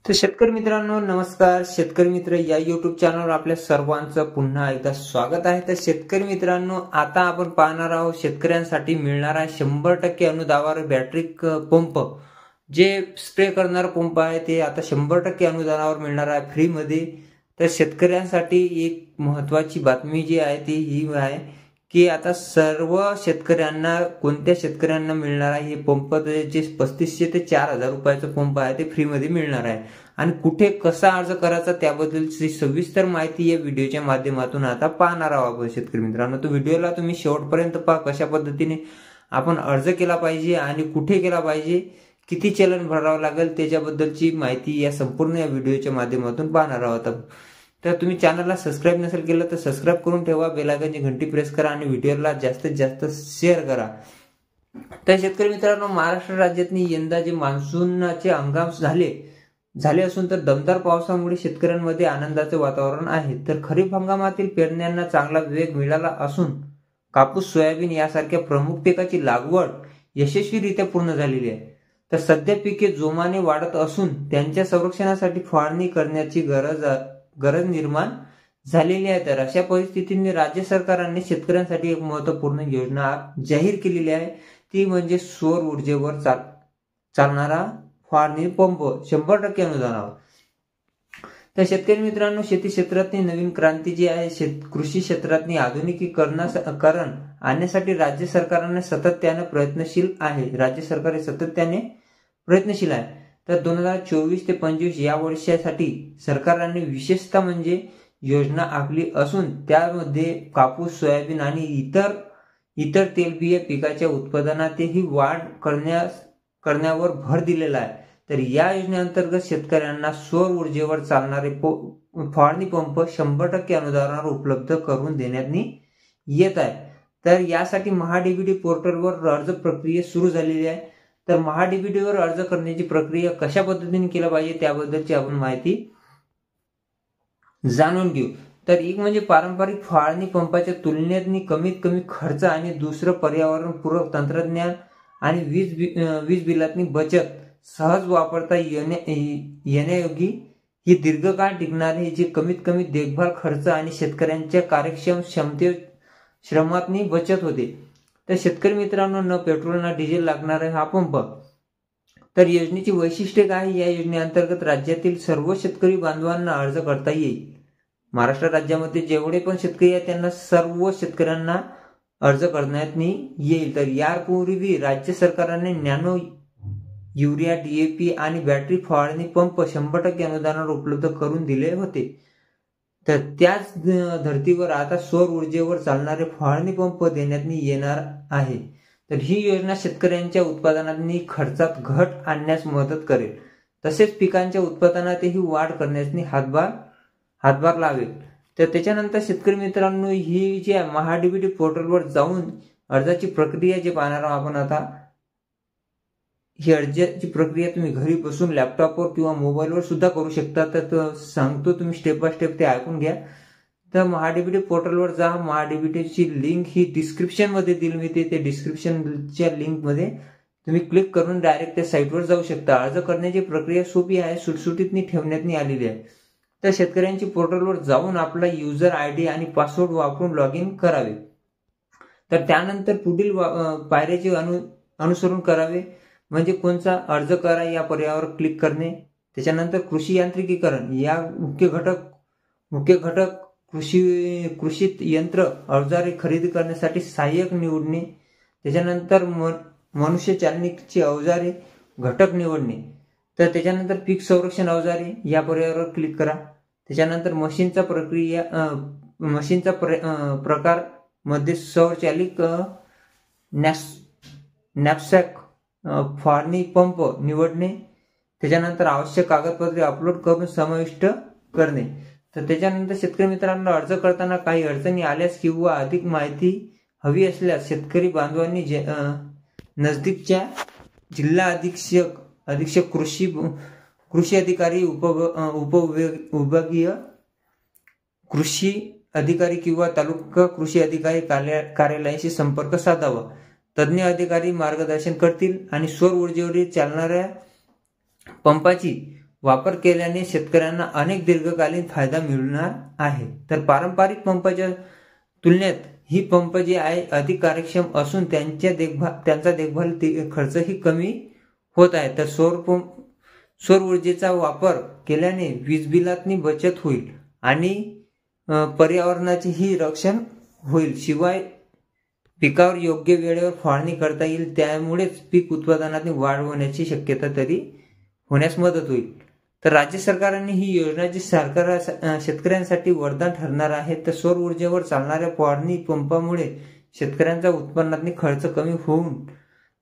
तर शेतकरी मित्रांनो नमस्कार. शेतकरी मित्र या युट्यूब चॅनलवर आपल्या सर्वांचं पुन्हा एकदा स्वागत आहे. तर शेतकरी मित्रांनो आता आपण पाहणार आहोत शेतकऱ्यांसाठी मिळणारा 100% अनुदानावर बॅटरी पंप जे स्प्रे करणारा पंप आहे ते आता 100% अनुदानावर मिळणार आहे फ्री मध्ये. तर शेतकऱ्यांसाठी एक महत्वाची बातमी जी आहे ती ही आहे की आता सर्व शेतकऱ्यांना कोणत्या शेतकऱ्यांना मिळणार आहे हे पंप जे 3500 ते 4000 रुपयाचा पंप आहे ते फ्री मध्ये मिळणार आहे. आणि कुठे कसा अर्ज करायचा त्याबद्दलची सविस्तर माहिती या व्हिडिओच्या माध्यमातून आता पाहणार आहोत आपण शेतकरी मित्रांनो. तो व्हिडिओला तुम्ही शेवटपर्यंत पहा कशा पद्धतीने आपण अर्ज केला पाहिजे आणि कुठे केला पाहिजे, किती चलन भरावं लागेल त्याच्याबद्दलची माहिती या संपूर्ण या व्हिडिओच्या माध्यमातून पाहणार आहोत. तर तुम्ही चॅनलला सबस्क्राईब नसेल केलं तर सबस्क्राईब करून ठेवा, बेल आयकॉनची घंटी प्रेस करा आणि व्हिडिओला जास्तीत जास्त शेअर करा. तर शेतकरी मित्रांनो महाराष्ट्र राज्यातनी यंदा जे मान्सूनचे हंगाम झाले असून तर दमदार पावसामुळे शेतकऱ्यांमध्ये आनंदाचे वातावरण आहे. तर खरीप हंगामातील पेरण्यांना चांगला वेग मिळाला असून कापूस, सोयाबीन यासारख्या प्रमुख पिकाची लागवड यशस्वीरित्या पूर्ण झालेली आहे. तर सध्या पिके जोमाने वाढत असून त्यांच्या संरक्षणासाठी फवारणी करण्याची गरज निर्माण झालेली आहे. तर अशा परिस्थितीने राज्य सरकारने शेतकऱ्यांसाठी एक महत्वपूर्ण योजना जाहीर केलेली आहे, ती म्हणजे सौर ऊर्जेवर चालणारा फवारणी पंप 100% अनुदानावर. तर शेतकरी मित्रांनो शेती क्षेत्रातली नवीन क्रांती जी आहे कृषी क्षेत्रातली आधुनिकीकरण आणण्यासाठी राज्य सरकारने सातत्याने प्रयत्नशील आहे. तर 2024 ते 25 या वर्षासाठी सरकारने विशेषतः म्हणजे योजना आखली असून त्यामध्ये कापूस, सोयाबीन आणि इतर तेलबिया पिकाच्या उत्पादनातही वाढ करण्यावर भर दिलेला आहे. तर या योजनेअंतर्गत शेतकऱ्यांना सौर ऊर्जेवर चालणारे फवारणी पंप 100% अनुदानावर उपलब्ध करून देण्यात येत आहे. तर यासाठी महाडीबीटी पोर्टलवर अर्ज प्रक्रिया सुरू झालेली आहे. तर महाडीबीटीवर अर्ज करण्याची प्रक्रिया कशा पद्धतीने केला पाहिजे त्याबद्दलची आपण माहिती जाणून घेऊ. तर एक म्हणजे पारंपरिक फवारणी पंपाच्या तुलनेत कमीत कमी खर्च आणि दुसरं पर्यावरणपूरक तंत्रज्ञान आणि वीज बिलातनी बचत, सहज वापरता येण्यायोगी ही दीर्घकाळ टिकणारे जे कमीत कमी देखभाल खर्च आणि शेतकऱ्यांच्या कार्यक्षम श्रमातनी बचत होते. तर शेतकरी मित्रांनो न पेट्रोल ना डिझेल लागणारा हा पंप. तर योजनेची वैशिष्ट्ये काय? या योजनेअंतर्गत राज्यातील सर्व शेतकरी बांधवांना अर्ज करता येईल. महाराष्ट्र राज्यामध्ये जेवढे पण शेतकरी आहेत त्यांना सर्व शेतकऱ्यांना अर्ज करण्यात येईल. तर यापूर्वी राज्य सरकारने नॅनो युरिया, DAP आणि बॅटरी फवारणी पंप 100% अनुदानावर उपलब्ध करून दिले होते. तर त्याच धर्तीवर आता सौर ऊर्जेवर चालणारे फवारणी पंप देण्यात येणार आहे. तर ही योजना शेतकऱ्यांच्या उत्पादनातनी खर्चात घट आणण्यास मदत करेल, तसेच पिकांच्या उत्पादनातही वाढ करण्यास हातभार लावेल. तर त्याच्यानंतर शेतकरी मित्रांनो ही जी महाडीबीटी पोर्टलवर जाऊन अर्जाची प्रक्रिया जे पाहणार आहोत आपण आता, ही अर्जाची प्रक्रिया तुम्ही घरी बसून लॅपटॉपवर किंवा मोबाईलवर सुद्धा करू शकता. तर सांगतो तुम्ही स्टेप बाय स्टेप ते ऐकून घ्या. तर महाडीबीटी पोर्टलवर जा. महाडीबीटीची लिंक ही डिस्क्रिप्शन मध्ये दिली मी ते डिस्क्रिप्शनच्या लिंक मध्ये तुम्ही क्लिक करून डायरेक्ट त्या साईटवर जाऊ शकता. अर्ज करण्याची प्रक्रिया सोपी आहे, सुटसुटीत ठेवण्यात आलेली आहे. तर शेतकऱ्यांची पोर्टलवर जाऊन आपला युजर ID आणि पासवर्ड वापरून लॉग इन करावे. तर त्यानंतर पुढील पायऱ्याचे अनुसरण करावे, म्हणजे कोणता अर्ज करा या पर्यायावर क्लिक करणे. त्याच्यानंतर कृषी यांत्रिकीकरण या मुख्य घटक कृषी यंत्र अवजारे खरेदी करण्यासाठी सहाय्यक निवडणे. त्याच्यानंतर मनुष्य चालनीची अवजारे घटक निवडणे. तर त्याच्यानंतर पीक संरक्षण अवजारे या पर्यायावर क्लिक करा. त्याच्यानंतर मशीनचा प्रकार मध्ये स्वचालित नॅपसॅक फवारणी पंप निवडणे. त्याच्यानंतर आवश्यक कागदपत्रे अपलोड करून समाविष्ट करणे. तर त्याच्यानंतर शेतकरी मित्रांनो अर्ज करताना काही अडचणी आल्यास किंवा अधिक माहिती हवी असल्यास शेतकरी बांधवांनी नजदीकच्या जिल्हा अधीक्षक कृषी अधिकारी, उपविभागीय कृषी अधिकारी किंवा तालुका कृषी अधिकारी कार्यालयाशी संपर्क साधावा. तज्ञ अधिकारी मार्गदर्शन करतील आणि सौर ऊर्जेवर चालणाऱ्या पंपाची वापर केल्याने शेतकऱ्यांना अनेक दीर्घकालीन फायदा मिळणार आहे। तर पारंपरिक पंपाच्या तुलनेत ही पंप जे आहे अधिक कार्यक्षम असून त्यांचा देखभाल खर्चही कमी होत आहे। तर सौर ऊर्जेचा वापर केल्याने वीज बिलातनी बचत होईल आणि पर्यावरणाचेही रक्षण होईल। शिवाय पिकावर योग्य वेळेवर फवारणी करता येईल, त्यामुळेच पीक उत्पादनात वाढ होण्याची शक्यता तरी होण्यास मदत होईल। तर राज्य सरकारने ही योजना जी शेतकऱ्यांसाठी वरदान ठरणार आहे। तर सौर ऊर्जेवर चालणाऱ्या फवारणी पंपामुळे शेतकऱ्यांचा उत्पन्नात खर्च कमी होऊन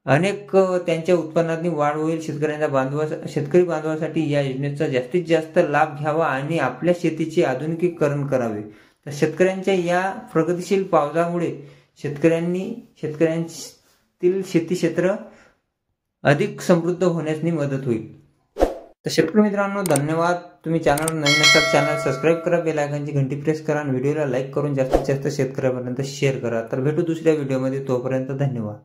अनेक त्यांच्या उत्पन्नात वाढ होईल। शेतकरी बांधवासाठी या योजनेचा जास्तीत जास्त लाभ घ्यावा आणि आपल्या शेतीचे आधुनिकीकरण करावे। तर शेतकऱ्यांच्या या प्रगतिशील पावलामुळे शेतकऱ्यांतील शेती क्षेत्र अधिक समृद्ध होण्यास मदत होईल। तर शेतकरी मित्रांनो, धन्यवाद। तुम्ही चॅनलवर नवीन असाल चॅनल सबस्क्राईब करा, बेल आयकॉनची घंटी प्रेस करा आणि व्हिडिओला लाईक करून जास्तीत जास्त शेतकऱ्यांपर्यंत शेअर करा। तर भेटू दुसऱ्या व्हिडिओमध्ये, तोपर्यंत धन्यवाद।